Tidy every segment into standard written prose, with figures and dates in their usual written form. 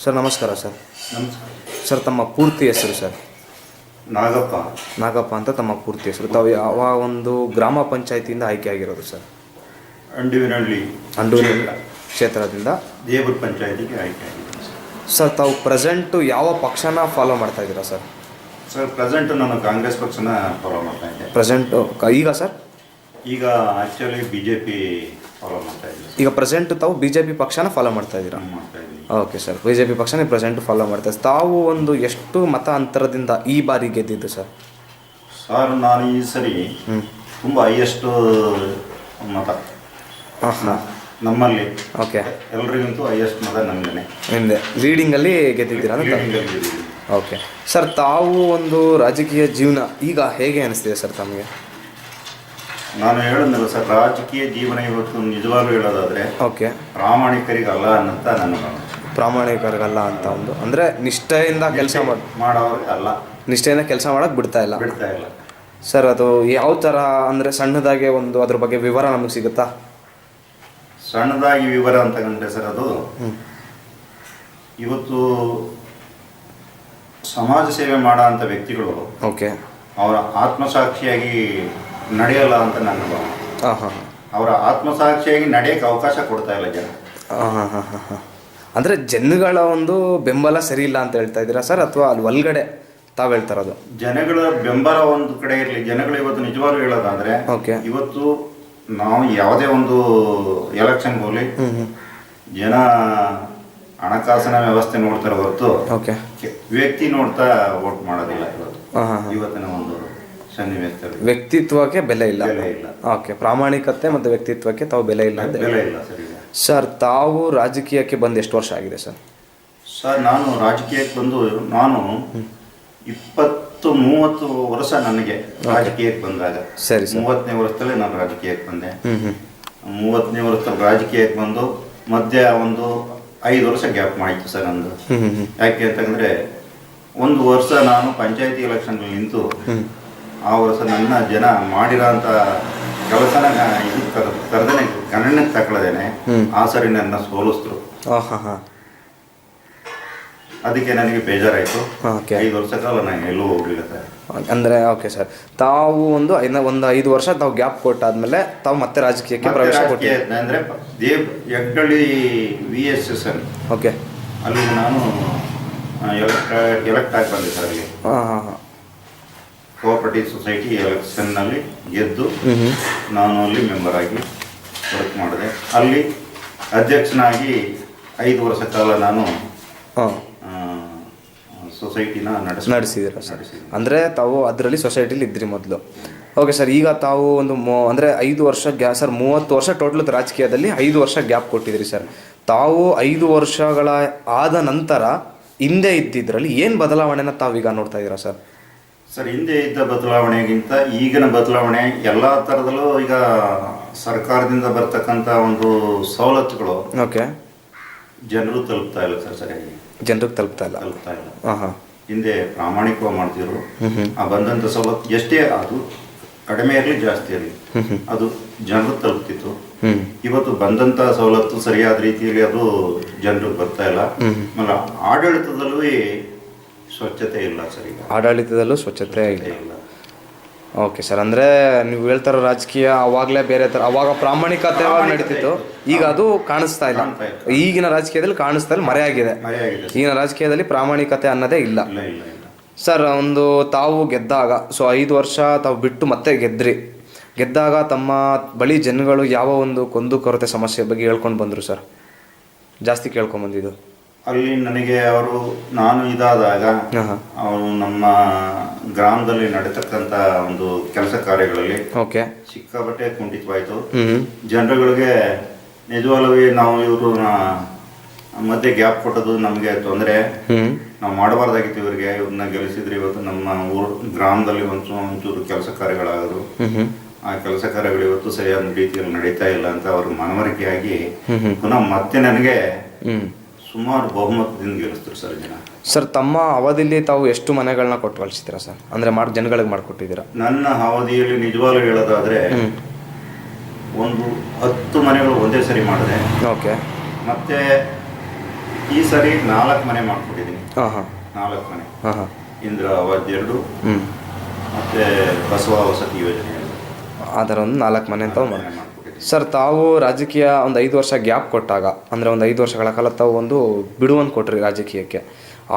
Sir ನಮಸ್ಕಾರ sir. ನಮಸ್ಕಾರ sir ತಮ್ಮ ಪೂರ್ತಿ ಹೆಸರು ಸರ್? ನಾಗಪ್ಪ. ನಾಗಪ್ಪ ಅಂತ ತಮ್ಮ ಪೂರ್ತಿ ಹೆಸರು. ತಾವು ಯಾವ ಒಂದು ಗ್ರಾಮ ಪಂಚಾಯತಿಯಿಂದ ಆಯ್ಕೆ ಆಗಿರೋದು ಸರ್? ಅಂಡುವಿನಹಳ್ಳಿ ಕ್ಷೇತ್ರದಿಂದ ದೇವರ ಪಂಚಾಯತಿಗೆ ಆಯ್ಕೆ ಆಗಿದ್ದೀನಿ ಸರ್. ತಾವು ಪ್ರೆಸೆಂಟು ಯಾವ ಪಕ್ಷನ ಫಾಲೋ ಮಾಡ್ತಾ ಇದ್ದೀರಾ ಸರ್? ಸರ್ ಪ್ರೆಸೆಂಟು ನಾನು ಕಾಂಗ್ರೆಸ್ ಪಕ್ಷನ ಫಾಲೋ ಮಾಡ್ತಾ ಇದ್ದೆ. ಪ್ರೆಸೆಂಟು ಈಗ ಸರ್? ಈಗ ಆ್ಯಕ್ಚುಲಿ BJP ಫಾಲೋ ಮಾಡ್ತಾ ಇದ್ದೀನಿ. ಈಗ ಪ್ರೆಸೆಂಟು ತಾವು BJP ಪಕ್ಷನ ಫಾಲೋ ಮಾಡ್ತಾ ಇದ್ದೀರಾ? ಮಾಡ್ತಾ ಇದ್ದೀನಿ. ಓಕೆ ಸರ್, BJP ಪಕ್ಷನೇ ಪ್ರೆಸೆಂಟು ಫಾಲೋ ಮಾಡ್ತಾ ಇದ್ದೀವಿ. ತಾವು ಒಂದು ಎಷ್ಟು ಮತ ಅಂತರದಿಂದ ಈ ಬಾರಿ ಗೆದ್ದಿದ್ದು ಸರ್? ಸರ್ ನಾನು ಈ ಸರಿ ತುಂಬ ಹೈಯೆಸ್ಟು ಮತ ನಮ್ಮಲ್ಲಿ. ಓಕೆ, ಎಲ್ರಿಗಿಂತೂ ಹೈಯೆಸ್ಟ್ ಮತ ನಮ್ಮದೇ. ಹಿಂದೆ ಲೀಡಿಂಗಲ್ಲಿ ಗೆದ್ದಿದ್ದೀರಾ ಅಂತ? ಓಕೆ ಸರ್, ತಾವು ಒಂದು ರಾಜಕೀಯ ಜೀವನ ಈಗ ಹೇಗೆ ಅನಿಸ್ತಿದೆ ಸರ್ ತಮಗೆ? ನಾನು ಹೇಳಿದ್ನಲ್ಲ ಸರ್, ರಾಜಕೀಯ ಜೀವನ ಇವತ್ತು ನಿಜವಾಗ್ಲೂ ಹೇಳೋದಾದರೆ ಓಕೆ, ಪ್ರಾಮಾಣಿಕರಿಗಲ್ಲ ಅನ್ನಂತ ನನ್ನ ಪ್ರಾಮಾಣಿಕರಿಗಲ್ಲ ಅಂತ ಒಂದು ಅಂದರೆ ನಿಷ್ಠೆಯಿಂದ ಕೆಲಸ ಮಾಡೋರಿಗೆ ಅಲ್ಲ, ನಿಷ್ಠೆಯಿಂದ ಕೆಲಸ ಮಾಡೋಕ್ಕೆ ಬಿಡ್ತಾ ಇಲ್ಲ ಸರ್. ಅದು ಯಾವ ಥರ ಅಂದರೆ ಸಣ್ಣದಾಗೆ ಒಂದು ಅದ್ರ ಬಗ್ಗೆ ವಿವರ ನಮಗೆ ಸಿಗುತ್ತಾ? ಸಣ್ಣದಾಗಿ ವಿವರ ಅಂತಂದರೆ ಸರ್, ಅದು ಇವತ್ತು ಸಮಾಜ ಸೇವೆ ಮಾಡೋ ಅಂಥ ವ್ಯಕ್ತಿಗಳು ಓಕೆ ಅವರ ಆತ್ಮಸಾಕ್ಷಿಯಾಗಿ ನಡೆಯಲ್ಲ ಅಂತ ನನ್ನ ಭಾವ. ಅವರ ಆತ್ಮಸಾಕ್ಷಿಯಾಗಿ ನಡೆಯೋಕ್ಕೆ ಅವಕಾಶ ಕೊಡ್ತಾ ಇಲ್ಲ ಜನ. ಅಂದರೆ ಜನಗಳ ಒಂದು ಬೆಂಬಲ ಸರಿ ಇಲ್ಲ ಅಂತ ಹೇಳ್ತಾ ಇದ್ದೀರಾ ಸರ್, ಅಥವಾ ಅಲ್ಲಿ ಒಳಗಡೆ ತಾವು ಹೇಳ್ತಾರದು? ಜನಗಳ ಬೆಂಬಲ ಒಂದು ಕಡೆ ಇರಲಿ, ಜನಗಳು ಇವತ್ತು ನಿಜವಾಗ್ಲೂ ಹೇಳೋದಾದ್ರೆ ಓಕೆ, ಇವತ್ತು ನಾವು ಯಾವುದೇ ಒಂದು ಎಲೆಕ್ಷನ್ಗೆ ಹೋಗಲಿ ಜನ ಹಣಕಾಸಿನ ವ್ಯವಸ್ಥೆ ನೋಡ್ತಾರೆ ಹೊರತು ಓಕೆ ವ್ಯಕ್ತಿ ನೋಡ್ತಾ ವೋಟ್ ಮಾಡೋದಿಲ್ಲ. ಇವತ್ತಿನ ಒಂದು ಸನ್ನಿವೇಶದಲ್ಲಿ ವ್ಯಕ್ತಿತ್ವಕ್ಕೆ ಬೆಲೆ ಇಲ್ಲ. ಇಲ್ಲ. ಓಕೆ, ಪ್ರಾಮಾಣಿಕತೆ ಮತ್ತು ವ್ಯಕ್ತಿತ್ವಕ್ಕೆ ತಾವು ಬೆಲೆ ಇಲ್ಲ ಅಂತ ಬೆಲೆ ಇಲ್ಲ ಸರ್. ಸರ್ ತಾವು ರಾಜಕೀಯಕ್ಕೆ ಬಂದು ಎಷ್ಟು ವರ್ಷ ಆಗಿದೆ ಸರ್? ಸರ್ ನಾನು ರಾಜಕೀಯಕ್ಕೆ ಬಂದು ನಾನು 20-30 ವರ್ಷ ನನಗೆ ರಾಜಕೀಯಕ್ಕೆ ಬಂದಾಗ. ಸರಿ ಸರ್. 30ನೇ ವರ್ಷದಲ್ಲೇ ನಾನು ರಾಜಕೀಯಕ್ಕೆ ಬಂದೆ. 30ನೇ ವರ್ಷದಲ್ಲಿ ರಾಜಕೀಯಕ್ಕೆ ಬಂದು ಮಧ್ಯ ಒಂದು 5 ವರ್ಷ ಗ್ಯಾಪ್ ಮಾಡಿತ್ತು ಸರ್ ನಂದು. ಯಾಕೆ ಅಂತಂದರೆ ಒಂದು ವರ್ಷ ನಾನು ಪಂಚಾಯತಿ ಎಲೆಕ್ಷನ್ ನಿಂತು ಆ ವರ್ಷ ನನ್ನ ಜನ ಮಾಡಿರೋ ಅಂಥ ಕೆಲಸನ ಇದು ಕರೆದೇ ಗಣನೆಗೆ ತಗೊಳ್ಳದೇನೆ ಆ ಸರಿ ನನ್ನ ಸೋಲಿಸಿದ್ರು. ಅದಕ್ಕೆ ನನಗೆ ಬೇಜಾರಾಯಿತು. 5 ವರ್ಷ ಕಾಲ ನಾನು ಎಲ್ಲೂ ಹೋಗ್ಲಿಲ್ಲ ಸರ್. ಅಂದರೆ ಓಕೆ ಸರ್, ತಾವು ಒಂದು 5 ವರ್ಷ ತಾವು ಗ್ಯಾಪ್ ಕೊಟ್ಟಾದ್ಮೇಲೆ ತಾವು ಮತ್ತೆ ರಾಜಕೀಯಕ್ಕೆ ಪ್ರವೇಶ ಕೊಟ್ಟಿದ್ದೆ ಅಂದರೆ ಹೆಗ್ಗಳ್ಳಿ VSS ಓಕೆ, ಅಲ್ಲಿ ನಾನು ಎಲೆಕ್ಟ್ ಆಗಿ ಬಂದೆ ಸರ್. ಅಲ್ಲಿ ಕೋಆಪರೇಟಿವ್ ಸೊಸೈಟಿ ಎಲೆಕ್ಷನ್ನಲ್ಲಿ ಗೆದ್ದು ನಾನು ಅಲ್ಲಿ ಮೆಂಬರ್ ಆಗಿ ವರ್ಕ್ ಮಾಡಿದೆ. ಅಲ್ಲಿ ಅಧ್ಯಕ್ಷನಾಗಿ 5 ವರ್ಷ ಕಾಲ ನಾನು ಸೊಸೈಟಿನ ನಡೆಸಿದ್ದೀರಾ ಸರ್? ಅಂದರೆ ತಾವು ಅದರಲ್ಲಿ ಸೊಸೈಟಿಲಿ ಇದ್ರಿ ಮೊದಲು. ಓಕೆ ಸರ್, ಈಗ ತಾವು ಒಂದು ಅಂದರೆ 5 ವರ್ಷ ಸರ್ 30 ವರ್ಷ ಟೋಟಲ್ ರಾಜಕೀಯದಲ್ಲಿ 5 ವರ್ಷ ಗ್ಯಾಪ್ ಕೊಟ್ಟಿದ್ರಿ ಸರ್. ತಾವು 5 ವರ್ಷಗಳ ಆದ ನಂತರ ಹಿಂದೆ ಇದ್ದಿದ್ರಲ್ಲಿ ಏನು ಬದಲಾವಣೆನ ತಾವೀಗ ನೋಡ್ತಾ ಇದ್ದೀರಾ ಸರ್? ಸರ್, ಹಿಂದೆ ಇದ್ದ ಬದಲಾವಣೆಗಿಂತ ಈಗಿನ ಬದಲಾವಣೆ ಎಲ್ಲ ಥರದಲ್ಲೂ ಈಗ ಸರ್ಕಾರದಿಂದ ಬರ್ತಕ್ಕಂಥ ಒಂದು ಸವಲತ್ತುಗಳು ಓಕೆ ಜನರು ತಲುಪ್ತಾ ಇಲ್ಲ ಸರ್. ಸರಿಯಾಗಿ ಜನರಿಗೆ ತಲುಪ್ತಾ ಇಲ್ಲ. ಹಿಂದೆ ಪ್ರಾಮಾಣಿಕವಾಗಿ ಮಾಡ್ತಿದ್ರು. ಆ ಬಂದಂಥ ಸವಲತ್ತು ಎಷ್ಟೇ ಅದು ಕಡಿಮೆ ಇರಲಿ ಜಾಸ್ತಿ ಇರಲಿ ಅದು ಜನರು ತಲುಪ್ತಿತ್ತು. ಇವತ್ತು ಬಂದಂಥ ಸವಲತ್ತು ಸರಿಯಾದ ರೀತಿಯಲ್ಲಿ ಅದು ಜನರಿಗೆ ಬರ್ತಾ ಇಲ್ಲ. ಆಮೇಲೆ ಆಡಳಿತದಲ್ಲೂ ಸ್ವಚ್ಛತೆ ಇಲ್ಲ ಸರ್. ಈಗ ಆಡಳಿತದಲ್ಲೂ ಸ್ವಚ್ಛತೆ ಇಲ್ಲ. ಓಕೆ ಸರ್, ಅಂದರೆ ನೀವು ಹೇಳ್ತಾರೋ ರಾಜಕೀಯ ಅವಾಗಲೇ ಬೇರೆ ಥರ, ಅವಾಗ ಪ್ರಾಮಾಣಿಕತೆವಾಗಿ ನಡೀತಿತ್ತು, ಈಗ ಅದು ಕಾಣಿಸ್ತಾ ಇಲ್ಲ. ಈಗಿನ ರಾಜಕೀಯದಲ್ಲಿ ಕಾಣಿಸ್ತಾ ಇಲ್ಲ, ಮರೆಯಾಗಿದೆ. ಈಗಿನ ರಾಜಕೀಯದಲ್ಲಿ ಪ್ರಾಮಾಣಿಕತೆ ಅನ್ನೋದೇ ಇಲ್ಲ ಸರ್. ಒಂದು ತಾವು ಗೆದ್ದಾಗ 5 ವರ್ಷ ತಾವು ಬಿಟ್ಟು ಮತ್ತೆ ಗೆದ್ದಾಗ ತಮ್ಮ ಬಳಿ ಜನಗಳು ಯಾವ ಒಂದು ಕುಂದುಕೊರತೆ ಸಮಸ್ಯೆ ಬಗ್ಗೆ ಹೇಳ್ಕೊಂಡು ಬಂದರು ಸರ್? ಜಾಸ್ತಿ ಕೇಳ್ಕೊಂಬಂದಿದ್ದು ಅಲ್ಲಿ ನನಗೆ ಅವರು ನಾನು ಇದಾದಾಗ ಅವರು ನಮ್ಮ ಗ್ರಾಮದಲ್ಲಿ ನಡೀತಕ್ಕಂಥ ಒಂದು ಕೆಲಸ ಕಾರ್ಯಗಳಲ್ಲಿ ಓಕೆ ಸಿಕ್ಕಾಪಟ್ಟೆ ಕುಂಠಿತವಾಯಿತು. ಜನರುಗಳಿಗೆ ನಿಜವಾಗ್ಲೂ ನಾವು ಇವರು ಮಧ್ಯೆ ಗ್ಯಾಪ್ ಕೊಟ್ಟದು ನಮಗೆ ತೊಂದರೆ. ನಾವು ಮಾಡಬಾರ್ದಾಗಿತ್ತು ಇವರಿಗೆ. ಇವ್ರನ್ನ ಗೆಲ್ಲಿಸಿದ್ರೆ ಇವತ್ತು ನಮ್ಮ ಗ್ರಾಮದಲ್ಲಿ ಒಂಚೂರು ಕೆಲಸ ಕಾರ್ಯಗಳಾಗೋದು. ಆ ಕೆಲಸ ಕಾರ್ಯಗಳು ಇವತ್ತು ಸರಿಯಾದ ರೀತಿಯಲ್ಲಿ ನಡೀತಾ ಇಲ್ಲ ಅಂತ ಅವ್ರಿಗೆ ಮನವರಿಕೆಯಾಗಿ ಪುನಃ ಮತ್ತೆ ನನಗೆ ಸುಮಾರು ಬಹುಮತದಿಂದ ಗೆಲ್ಲಿಸ್ತಾರೆ ಸರ್ ಜನ. ಸರ್, ತಮ್ಮ ಅವಧಿಯಲ್ಲಿ ತಾವು ಎಷ್ಟು ಮನೆಗಳನ್ನ ಕೊಟ್ಟು ಕಳಿಸಿದ್ದೀರಾ ಸರ್? ಅಂದರೆ ಜನಗಳಿಗೆ ಮಾಡಿಕೊಟ್ಟಿದ್ದೀರಾ? ನನ್ನ ಅವಧಿಯಲ್ಲಿ ನಿಜವಾಗ್ಲೂ ಹೇಳೋದಾದರೆ ಒಂದು 10 ಮನೆಗಳು ಒಂದೇ ಸರಿ ಮಾಡಿದೆ. ಓಕೆ. ಮತ್ತು ಈ ಸರಿ 4 ಮನೆ ಮಾಡ್ಕೊಟ್ಟಿದ್ದೀನಿ. ಹಾಂ ಹಾಂ 4 ಮನೆ. ಹಾಂ ಹಾಂ ಇಂದಿರಾ ಆವಾಸ್ 2 ಹ್ಞೂ ಮತ್ತೆ ಬಸವ ವಸತಿ ಯೋಜನೆ ಆ ಥರ ಒಂದು 4 ಮನೆ ಅಂತ ಮಾಡಿ. ಮಾಡ್ಕೊಟ್ಟಿದ್ದೀನಿ. ಸರ್ ತಾವು ರಾಜಕೀಯ ಒಂದು 5 ವರ್ಷ ಗ್ಯಾಪ್ ಕೊಟ್ಟಾಗ ಅಂದರೆ ಒಂದು 5 ವರ್ಷಗಳ ಕಾಲ ತಾವು ಒಂದು ಬಿಡುವನ್ನು ಕೊಟ್ರಿ ರಾಜಕೀಯಕ್ಕೆ.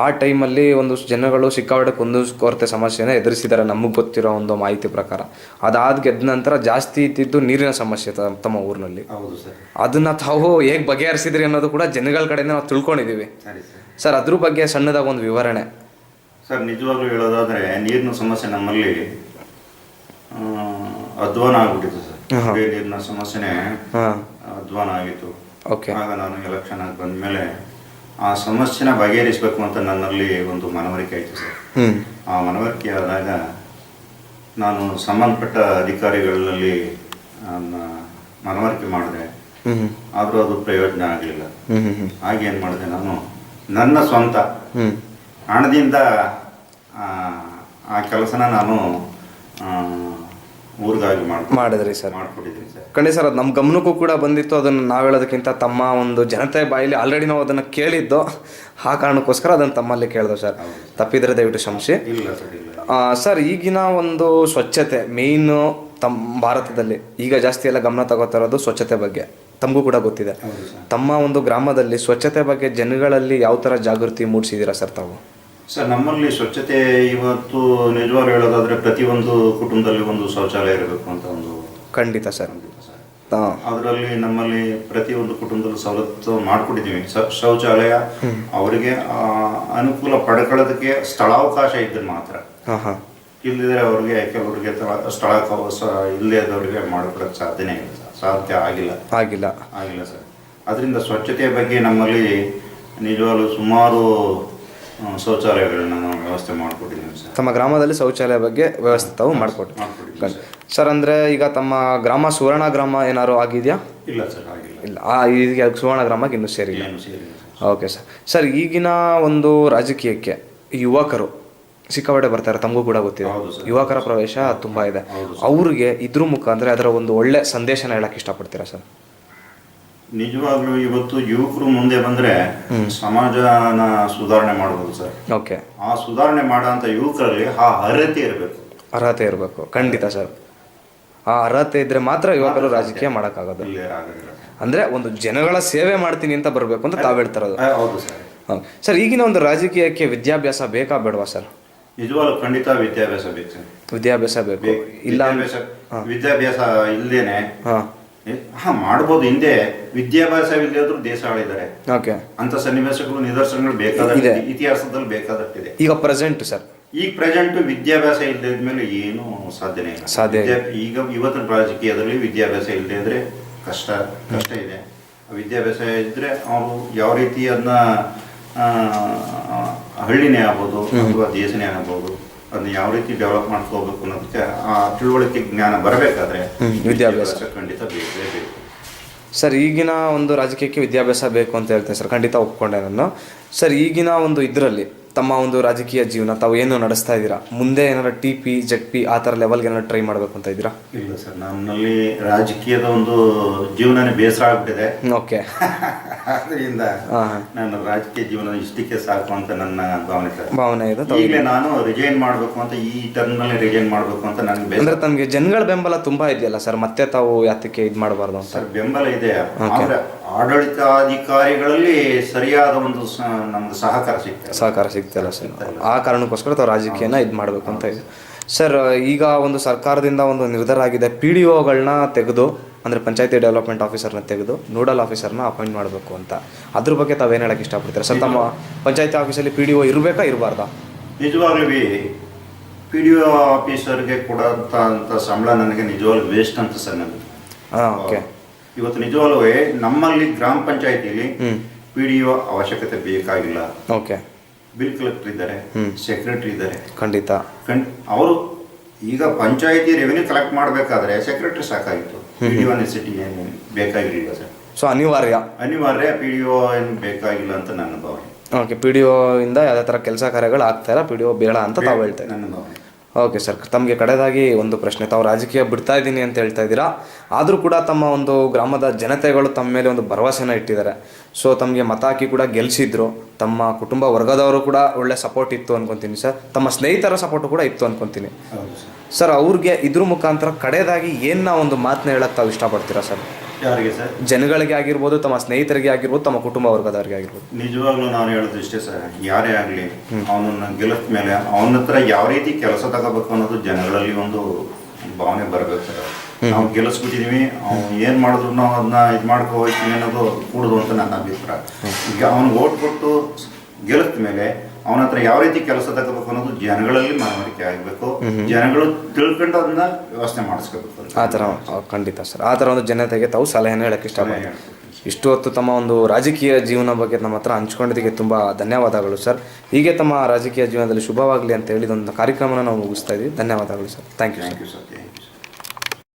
ಆ ಟೈಮಲ್ಲಿ ಒಂದು ಜನಗಳು ಸಿಕ್ಕಾಪಟ್ಟೆ ಕುಂದುಕೊರತೆ ಸಮಸ್ಯೆನ ಎದುರಿಸಿದ್ದಾರೆ ನಮಗೆ ಗೊತ್ತಿರೋ ಒಂದು ಮಾಹಿತಿ ಪ್ರಕಾರ. ಅದಾದ ಗೆದ್ದ ನಂತರ ಜಾಸ್ತಿ ಇದ್ದಿದ್ದು ನೀರಿನ ಸಮಸ್ಯೆ ತಮ್ಮ ಊರಿನಲ್ಲಿ. ಹೌದು ಸರ್. ಅದನ್ನು ತಾವು ಹೇಗೆ ಬಗೆಹರಿಸಿದ್ರಿ ಅನ್ನೋದು ಕೂಡ ಜನಗಳ ಕಡೆಯಿಂದ ನಾವು ತಿಳ್ಕೊಂಡಿದ್ದೀವಿ. ಸರಿ ಸರ್. ಸರ್ ಅದ್ರ ಬಗ್ಗೆ ಸಣ್ಣದಾಗ ಒಂದು ವಿವರಣೆ. ಸರ್ ನಿಜವಾಗ್ಲೂ ಹೇಳೋದಾದ್ರೆ ನೀರಿನ ಸಮಸ್ಯೆ ನಮ್ಮಲ್ಲಿ ಅಧ್ವಾನ ಆಗ್ಬಿಟ್ಟಿತ್ತು ಸರ್. ಕುಡಿಯೋ ನೀರಿನ ಸಮಸ್ಯೆನೇ ಅಧ್ವಾನ ಆಗಿತ್ತು. ಓಕೆ. ಆಗ ನಾನು ಎಲೆಕ್ಷನ್ ಆಗಿ ಬಂದಮೇಲೆ ಆ ಸಮಸ್ಯೆನ ಬಗೆಹರಿಸಬೇಕು ಅಂತ ನನ್ನಲ್ಲಿ ಒಂದು ಮನವರಿಕೆ ಆಯಿತು ಸರ್. ಆ ಮನವರಿಕೆ ಆದಾಗ ನಾನು ಸಂಬಂಧಪಟ್ಟ ಅಧಿಕಾರಿಗಳಲ್ಲಿ ಮನವರಿಕೆ ಮಾಡಿದೆ. ಆದರೂ ಅದು ಪ್ರಯೋಜನ ಆಗಲಿಲ್ಲ. ಹಾಗೆ ಏನು ಮಾಡಿದೆ, ನಾನು ನನ್ನ ಸ್ವಂತ ಹಣದಿಂದ ಆ ಕೆಲಸನ ನಾನು ಊರಿಗಾಗಿ ಮಾಡಿದ್ರಿ ಸರ್. ಮಾಡ್ಕೊಟ್ಟಿದ್ದೀನಿ ಸರ್. ಖಂಡಿತ ಸರ್, ಅದು ನಮ್ಮ ಗಮನಕ್ಕೂ ಕೂಡ ಬಂದಿತ್ತು. ಅದನ್ನು ನಾವು ಹೇಳೋದಕ್ಕಿಂತ ತಮ್ಮ ಒಂದು ಜನತೆ ಬಾಯಲ್ಲಿ ಆಲ್ರೆಡಿ ನಾವು ಅದನ್ನು ಕೇಳಿದ್ದು, ಆ ಕಾರಣಕ್ಕೋಸ್ಕರ ಅದನ್ನು ತಮ್ಮಲ್ಲಿ ಕೇಳಿದೆ ಸರ್. ತಪ್ಪಿದರೆ ದಯವಿಟ್ಟು ಕ್ಷಮಿಸಿ. ಇಲ್ಲ ಸರ್, ಇಲ್ಲ. ಸರ್ ಈಗಿನ ಒಂದು ಸ್ವಚ್ಛತೆ ಮೇಯ್ನು ತಮ್ಮ ಭಾರತದಲ್ಲಿ ಈಗ ಜಾಸ್ತಿ ಎಲ್ಲ ಗಮನ ತಗೋತಾ ಇರೋದು ಸ್ವಚ್ಛತೆ ಬಗ್ಗೆ. ತಮಗೂ ಕೂಡ ಗೊತ್ತಿದೆ. ತಮ್ಮ ಒಂದು ಗ್ರಾಮದಲ್ಲಿ ಸ್ವಚ್ಛತೆ ಬಗ್ಗೆ ಜನಗಳಲ್ಲಿ ಯಾವ ಥರ ಜಾಗೃತಿ ಮೂಡಿಸಿದ್ದೀರಾ ಸರ್ ತಾವು? ಸರ್ ನಮ್ಮಲ್ಲಿ ಸ್ವಚ್ಛತೆ ಇವತ್ತು ನಿಜವಾಗ್ಲೂ ಹೇಳೋದಾದ್ರೆ ಪ್ರತಿಯೊಂದು ಕುಟುಂಬದಲ್ಲಿ ಒಂದು ಶೌಚಾಲಯ ಇರಬೇಕು ಅಂತ ಒಂದು. ಖಂಡಿತ ಸರ್. ಅದರಲ್ಲಿ ನಮ್ಮಲ್ಲಿ ಪ್ರತಿಯೊಂದು ಕುಟುಂಬದಲ್ಲಿ ಸವಲತ್ತು ಮಾಡ್ಕೊಟ್ಟಿದ್ದೀವಿ. ಶೌಚಾಲಯ ಅವರಿಗೆ ಅನುಕೂಲ ಪಡ್ಕೊಳ್ಳೋದಕ್ಕೆ ಸ್ಥಳಾವಕಾಶ ಇದ್ದರೆ ಮಾತ್ರ. ಇಲ್ಲದಿದ್ರೆ ಅವ್ರಿಗೆ ಕೆಲವರಿಗೆ ಸ್ಥಳಾವಕಾಶ ಇಲ್ಲದವರಿಗೆ ಮಾಡ್ಕೊಡಕ್ಕೆ ಸಾಧ್ಯನೇ ಇಲ್ಲ ಸರ್. ಸಾಧ್ಯ ಆಗಿಲ್ಲ ಸರ್. ಅದರಿಂದ ಸ್ವಚ್ಛತೆಯ ಬಗ್ಗೆ ನಮ್ಮಲ್ಲಿ ನಿಜವಾಗ್ಲೂ ಸುಮಾರು ಶೌಚಾಲಯಗಳನ್ನ ನಾವು ವ್ಯವಸ್ಥೆ ಮಾಡಿಕೊಟ್ಟಿದ್ದೀವಿ ಸರ್. ತಮ್ಮ ಗ್ರಾಮದಲ್ಲಿ ಶೌಚಾಲಯ ಬಗ್ಗೆ ವ್ಯವಸ್ಥೆ ತಾವು ಮಾಡಿಕೊಟ್ಟು ಸರ್. ಅಂದರೆ ಈಗ ತಮ್ಮ ಗ್ರಾಮ ಸುವರ್ಣ ಗ್ರಾಮ ಏನಾದ್ರು ಆಗಿದೆಯಾ? ಇಲ್ಲ ಸರ್, ಆಗಿಲ್ಲ. ಇಲ್ಲ, ಈಗ ಸುವರ್ಣ ಗ್ರಾಮಕ್ಕೆ ಇನ್ನೂ ಸೇರಿಲ್ಲ. Okay sir. ಸರ್ ಈಗಿನ ಒಂದು ರಾಜಕೀಯಕ್ಕೆ ಯುವಕರು ಸಿಕ್ಕಾಪಟ್ಟೆ ಬರ್ತಾರೆ, ತಮಗೂ ಕೂಡ ಗೊತ್ತಿದೆ. ಯುವಕರ ಪ್ರವೇಶ ತುಂಬ ಇದೆ. ಅವ್ರಿಗೆ ಇದ್ರ ಮುಖಾಂತರ ಅದರ ಒಂದು ಒಳ್ಳೆ ಸಂದೇಶನ ಹೇಳಕ್ಕೆ ಇಷ್ಟಪಡ್ತೀರಾ ಸರ್? ನಿಜವಾಗ್ಲೂ ಇವತ್ತು ಯುವಕರು ಮುಂದೆ ಬಂದ್ರೆ ಸಮಾಜನ ಸುಧಾರಣೆ ಮಾಡಬಹುದು ಸರ್. ಓಕೆ. ಆ ಸುಧಾರಣೆ ಮಾಡೋಂಥ ಯುವಕರಲ್ಲಿ ಆ ಅರ್ಹತೆ ಇರಬೇಕು. ಖಂಡಿತ ಸರ್. ಆ ಅರ್ಹತೆ ಇದ್ರೆ ಮಾತ್ರ ಯುವಕರು ರಾಜಕೀಯ ಮಾಡೋಕ್ಕಾಗೋದು. ಅಂದ್ರೆ ಒಂದು ಜನಗಳ ಸೇವೆ ಮಾಡ್ತೀನಿ ಅಂತ ಬರಬೇಕು ಅಂತ ತಾವು ಹೇಳ್ತಾರದು. ಹೌದು ಸರ್. ಸರ್ ಈಗಿನ ಒಂದು ರಾಜಕೀಯಕ್ಕೆ ವಿದ್ಯಾಭ್ಯಾಸ ಬೇಕಾ ಬೇಡವಾ ಸರ್? ನಿಜವಾಗ್ಲೂ ಖಂಡಿತ ವಿದ್ಯಾಭ್ಯಾಸ ಬೇಕು ಸರ್. ವಿದ್ಯಾಭ್ಯಾಸ ಬೇಕು. ಇಲ್ಲ ವಿದ್ಯಾಭ್ಯಾಸ ಇಲ್ದೇನೆ ಮಾಡ್ಬೋದು. ಹಿಂದೆ ವಿದ್ಯಾಭ್ಯಾಸ ಇಲ್ಲದ್ರು ದೇಶ ಆಳಿದ್ದಾರೆ. ಓಕೆ. ಅಂತ ಸನ್ನಿವೇಶಗಳು ನಿದರ್ಶನಗಳು ಬೇಕಾದ ಇತಿಹಾಸದಲ್ಲಿ ಬೇಕಾದಷ್ಟಿದೆ. ಈಗ ಪ್ರೆಸೆಂಟ್ ಸರ್, ಈಗ ಪ್ರೆಸೆಂಟ್ ವಿದ್ಯಾಭ್ಯಾಸ ಇಲ್ಲದ ಮೇಲೆ ಏನು ಸಾಧ್ಯನೇ ಇಲ್ಲ. ಈಗ ಇವತ್ತಿನ ರಾಜಕೀಯದಲ್ಲಿ ವಿದ್ಯಾಭ್ಯಾಸ ಇಲ್ಲದೆ ಇದ್ರೆ ಕಷ್ಟ ಇದೆ. ವಿದ್ಯಾಭ್ಯಾಸ ಇದ್ರೆ ಅವರು ಯಾವ ರೀತಿ ಅದನ್ನ ಹಳ್ಳಿನೇ ಆಗ್ಬೋದು ಅಥವಾ ದೇಶನೇ ಆಗ್ಬೋದು, ಅದನ್ನ ಯಾವ ರೀತಿ ಡೆವಲಪ್ ಮಾಡ್ಕೋಬೇಕು ಅನ್ನೋದಕ್ಕೆ ಆ ತಿಳುವಳಿಕೆ ಜ್ಞಾನ ಬರಬೇಕಾದ್ರೆ ವಿದ್ಯಾಭ್ಯಾಸ ಖಂಡಿತ ಬೇಕು ಸರ್. ಈಗಿನ ಒಂದು ರಾಜಕೀಯಕ್ಕೆ ವಿದ್ಯಾಭ್ಯಾಸ ಬೇಕು ಅಂತ ಹೇಳ್ತೇನೆ ಸರ್, ಖಂಡಿತ ಒಪ್ಕೊಂಡೆ ನಾನು. ಸರ್ ಈಗಿನ ಒಂದು ಇದರಲ್ಲಿ ತಮ್ಮ ಒಂದು ರಾಜಕೀಯ ಜೀವನ ತಾವು ಏನು ನಡೆಸ್ತಾ ಇದ್ದೀರಾ? ಮುಂದೆ ಏನಾರ TP ZP ಆ ಥರ ಲೆವೆಲ್ಗೆ ಏನಾರು ಟ್ರೈ ಮಾಡಬೇಕು ಅಂತ ಇದ್ದೀರಾ? ಇಲ್ಲ ಸರ್, ನನ್ನಲ್ಲಿ ರಾಜಕೀಯದ ಒಂದು ಜೀವನನೇ ಬೇಸರ ಆಗ್ಬಿಟ್ಟಿದೆ. ಓಕೆ. ಅದರಿಂದ ನನ್ನ ರಾಜಕೀಯ ಜೀವನ ಇಷ್ಟಕ್ಕೆ ಸಾಕು ಅಂತ ನನ್ನ ಭಾವನೆ ಇದೆ. ಈಗಲೇ ನಾನು ರಿಜೈನ್ ಮಾಡಬೇಕು ಅಂತ, ಈ ಟರ್ಮ್ನಲ್ಲಿ ರಿಜೈನ್ ಮಾಡಬೇಕು ಅಂತ ನನಗೆ. ಅಂದ್ರೆ ತಮಗೆ ಜನಗಳ ಬೆಂಬಲ ತುಂಬಾ ಇದೆಯಲ್ಲ ಸರ್, ಮತ್ತೆ ತಾವು ಯಾತಕ್ಕೆ ಇದು ಮಾಡಬಾರ್ದು ಅಂತ? ಸರ್ ಬೆಂಬಲ ಇದೆ, ಆದರೆ ಆಡಳಿತಾಧಿಕಾರಿಗಳಲ್ಲಿ ಸರಿಯಾದ ಒಂದು ನಮ್ಗೆ ಸಹಕಾರ ಸಿಗ್ತಲ್ಲ ಸರ್. ಆ ಕಾರಣಕ್ಕೋಸ್ಕರ ತಾವು ರಾಜಕೀಯನ ಇದು ಮಾಡಬೇಕು ಅಂತ ಇದೆ ಸರ್. ಈಗ ಒಂದು ಸರ್ಕಾರದಿಂದ ಒಂದು ನಿರ್ಧಾರ ಆಗಿದೆ, PDOಗಳನ್ನ ತೆಗೆದು ಅಂದರೆ ಪಂಚಾಯತಿ ಡೆವಲಪ್ಮೆಂಟ್ ಆಫೀಸರ್ನ ತೆಗೆದು ನೋಡಲ್ ಆಫೀಸರ್ನ ಅಪಾಯಿಂಟ್ ಮಾಡಬೇಕು ಅಂತ. ಅದ್ರ ಬಗ್ಗೆ ತಾವೇನು ಹೇಳಕ್ಕೆ ಇಷ್ಟಪಡ್ತೀರಾ ಸರ್? ತಮ್ಮ ಪಂಚಾಯತಿ ಆಫೀಸಲ್ಲಿ PDO ಇರಬೇಕಾ ಇರಬಾರ್ದಾ? ನಿಜವಾಗ್ಲೂ PDO ಆಫೀಸರ್ಗೆ ಕೊಡೋಂಥ ಸಂಬಳ ನನಗೆ ನಿಜವಾಗ್ಲೂ ವೇಸ್ಟ್ ಅಂತ ಸರ್ ನನಗೆ. ಓಕೆ. ಇವತ್ತು ನಿಜವಾಗ್ಲೂ ನಮ್ಮಲ್ಲಿ ಗ್ರಾಮ ಪಂಚಾಯತಿಯಲ್ಲಿ PDO ಅವಶ್ಯಕತೆ ಬೇಕಾಗಿಲ್ಲ. ಓಕೆ. ಬಿಲ್ ಕಲೆಕ್ಟರ್ ಇದ್ದಾರೆ, ಸೆಕ್ರೆಟರಿ ಇದ್ದಾರೆ. ಖಂಡಿತ ಅವರು ಈಗ ಪಂಚಾಯತಿ ರೆವೆನ್ಯೂ ಕಲೆಕ್ಟ್ ಮಾಡಬೇಕಾದ್ರೆ ಸೆಕ್ರೆಟರಿ ಸಾಕಾಗಿತ್ತು. PDO ನೆಸಿಟಿ ಏನು ಬೇಕಾಗಿರಲಿಲ್ಲ ಸರ್. ಸೊ ಅನಿವಾರ್ಯ PDO ಏನು ಬೇಕಾಗಿಲ್ಲ ಅಂತ ನನ್ನ ಭಾವನೆ. ಓಕೆ. PDO ಇಂದ ಯಾವುದೇ ಥರ ಕೆಲಸ ಕಾರ್ಯಗಳು ಆಗ್ತಾ ಇಲ್ಲ, PDO ಬೇಡ ಅಂತ ತಾವು ಹೇಳ್ತಾರೆ. ನನ್ನ ಭಾವನೆ. ಓಕೆ ಸರ್, ತಮಗೆ ಕಡೆದಾಗಿ ಒಂದು ಪ್ರಶ್ನೆ. ತಾವು ರಾಜಕೀಯ ಬಿಡ್ತಾ ಇದ್ದೀನಿ ಅಂತ ಹೇಳ್ತಾ ಇದ್ದೀರಾ, ಆದರೂ ಕೂಡ ತಮ್ಮ ಒಂದು ಗ್ರಾಮದ ಜನತೆಗಳು ತಮ್ಮ ಮೇಲೆ ಒಂದು ಭರವಸೆನ ಇಟ್ಟಿದ್ದಾರೆ. ಸೊ ತಮಗೆ ಮತ ಹಾಕಿ ಕೂಡ ಗೆಲ್ಲಿಸಿದ್ರು. ತಮ್ಮ ಕುಟುಂಬ ವರ್ಗದವರು ಕೂಡ ಒಳ್ಳೆ ಸಪೋರ್ಟ್ ಇತ್ತು ಅನ್ಕೊತೀನಿ ಸರ್. ತಮ್ಮ ಸ್ನೇಹಿತರ ಸಪೋರ್ಟು ಕೂಡ ಇತ್ತು ಅನ್ಕೊತೀನಿ ಹೌದು ಸರ್. ಸರ್. ಅವ್ರಿಗೆ ಇದ್ರ ಮುಖಾಂತರ ಕಡೆದಾಗಿ ಏನ ಒಂದು ಮಾತನ್ನ ಹೇಳಕ್ಕೆ ತಾವು ಇಷ್ಟಪಡ್ತೀರಾ ಸರ್? ಯಾರಿಗೆ ಸರ್? ಜನಗಳಿಗೆ ಆಗಿರ್ಬೋದು, ತಮ್ಮ ಸ್ನೇಹಿತರಿಗೆ ಆಗಿರ್ಬೋದು, ತಮ್ಮ ಕುಟುಂಬ ವರ್ಗದವರಿಗೆ ಆಗಿರ್ಬೋದು. ನಿಜವಾಗ್ಲೂ ನಾನು ಹೇಳೋದು ಇಷ್ಟೇ ಸರ್, ಯಾರೇ ಆಗಲಿ ಅವನನ್ನ ಗೆಲ್ಲಿದ ಮೇಲೆ ಅವನ ಹತ್ರ ಯಾವ ರೀತಿ ಕೆಲಸ ತಗೋಬೇಕು ಅನ್ನೋದು ಜನಗಳಲ್ಲಿ ಒಂದು ಭಾವನೆ ಬರಬೇಕು ಸರ್. ನಾವು ಗೆಲ್ಲಿಸ್ಬಿಟ್ಟಿದೀವಿ, ಅವ್ನು ಏನು ಮಾಡಿದ್ರು ನಾವು ಅದನ್ನ ಇದು ಮಾಡ್ಕೊ ಹೋಗ್ತೀವಿ ಅನ್ನೋದು ಕೂಡುದು ಅಂತ ನನ್ನ ಅಭಿಪ್ರಾಯ. ಈಗ ಅವ್ನು ಓಟ್ ಕೊಟ್ಟು ಗೆಲ್ಲಿದ ಮೇಲೆ ಅವನ ಹತ್ರ ಯಾವ ರೀತಿ ಕೆಲಸ ತಗೋಬೇಕು ಅನ್ನೋದು ಜನಗಳಲ್ಲಿ ಮನವರಿಕೆ ಆಗಬೇಕು. ಜನಗಳು ತಿಳ್ಕೊಂಡು ಅದನ್ನ ವ್ಯವಸ್ಥೆ ಮಾಡಿಸ್ಕೋಬೇಕು. ಆ ಥರ ಖಂಡಿತ ಸರ್. ಆ ಥರ ಒಂದು ಜನತೆಗೆ ತಾವು ಸಲಹೆನ ಹೇಳಕ್ಕೆ ಇಷ್ಟಪಡ್ತೀನಿ. ಇಷ್ಟು ಹೊತ್ತು ತಮ್ಮ ಒಂದು ರಾಜಕೀಯ ಜೀವನ ಬಗ್ಗೆ ನಮ್ಮ ಹತ್ರ ಹಂಚ್ಕೊಂಡಿದ್ದಕ್ಕೆ ತುಂಬ ಧನ್ಯವಾದಗಳು ಸರ್. ಹೀಗೆ ತಮ್ಮ ರಾಜಕೀಯ ಜೀವನದಲ್ಲಿ ಶುಭವಾಗಲಿ ಅಂತ ಹೇಳಿದೊಂದು ಕಾರ್ಯಕ್ರಮನ ನಾವು ಮುಗಿಸ್ತಾ ಇದ್ದೀವಿ. ಧನ್ಯವಾದಗಳು ಸರ್. Thank you sir.